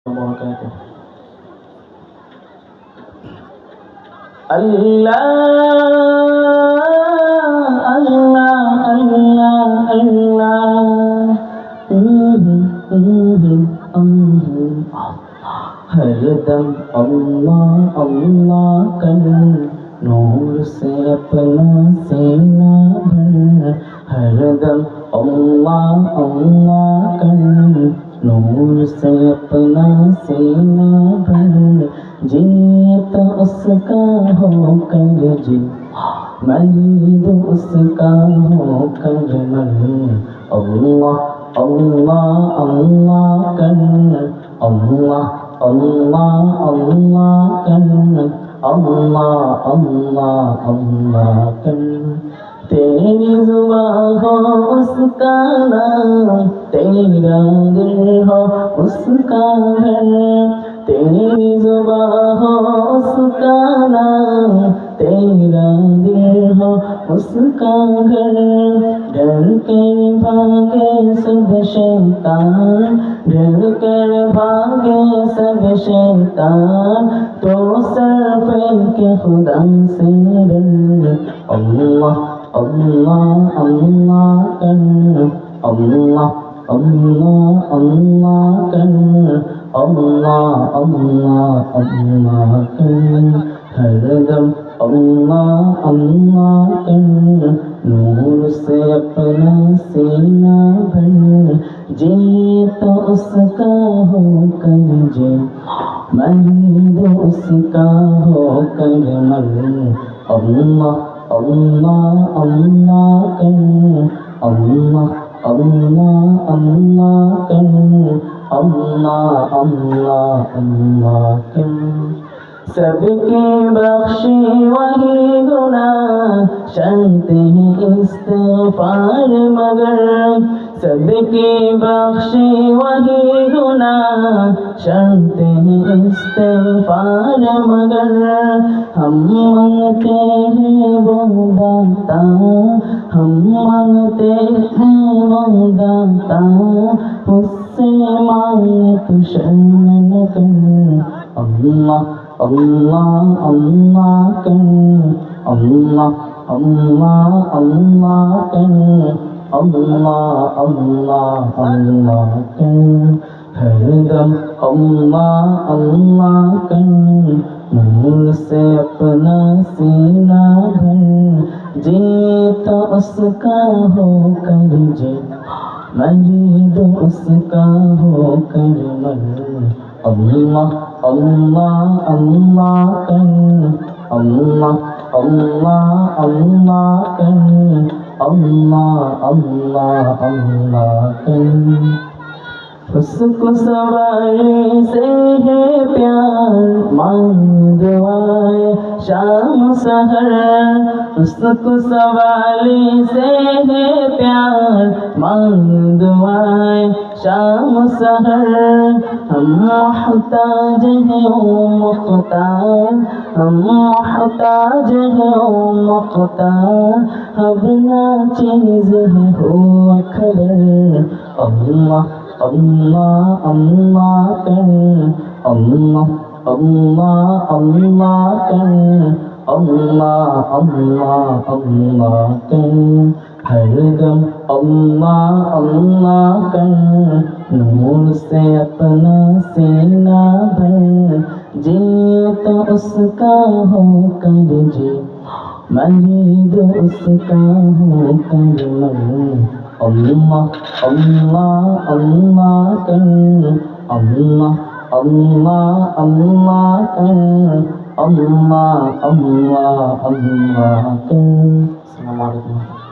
وبركاته. الله الله الله الله ہر دم اللہ اللہ کر نور سے اپنا سینہ بھر ہر دم اللہ اللہ کر نور سے اپنا سینہ بھر جیت اس کا ہو کر جی مرید اس کا ہو کر مر اللہ اللہ اللہ کر اللہ اللہ اللہ کر اللہ اللہ اللہ کر تیری زبان ہو اس کا نام تیرا دل ہو اس کا گھر تیری زبان ہو اس کا نام تیرا دل ہو اس کا گھر ڈر کر بھاگے سب شیطان ڈر کر بھاگے سب شیطان تو سر پھیل کے خدا سے ڈر اللہ اللہ اللہ کر اللہ اللہ اللہ کر اللہ اللہ اللہ کر ہر دم اللہ اللہ کر نور سے اپنا سینہ بھر جیت اس کا ہو کر جے مرید اس کا ہو کر مر اللہ اللہ اللہ کر اللہ اللہ اللہ کر اللہ اللہ اللہ کر سب کی بخشی وہی گناہ شرط ہے استغفار مگر سب کی بخشی وہی گناہ شرط ہے استغفار مگر ہم مانگتے ہیں وہ داتا ہم مانگتے ہیں وہ داتا اس سے مانگ تو شرم نہ کر اللہ اللہ اللہ کر اللہ اللہ اللہ کر اللہ اللہ اللہ کر ہر دم اللہ اللہ کر نور سے اپنا سینہ بھر جیت اس کا ہو کر جے مرید اس کا ہو کر مر اللہ اللہ اللہ کر اللہ اللہ اللہ کر اللہ اللہ اللہ کر اس کو سواری سے ہے پیار مانگ دعائے شام سحر اس کو سوالی سے ہے پیار مانگ دعائے شام سحر ہم محتاج ہیں او مختار ہم محتاج ہیں او مختار اب نا چیز ہے ہو خبر اللہ اللہ اللہ کر اللہ اللہ اللہ کر اللہ اللہ اللہ کر ہر دم اللہ اللہ کر نور سے اپنا سینہ بھر جیت اس کا ہو کر جے مرید اس کا ہو کر مر اللہ اللہ اللہ کر اللہ اللہ اللہ کر اللہ اللہ اللہ کر السلام علیکم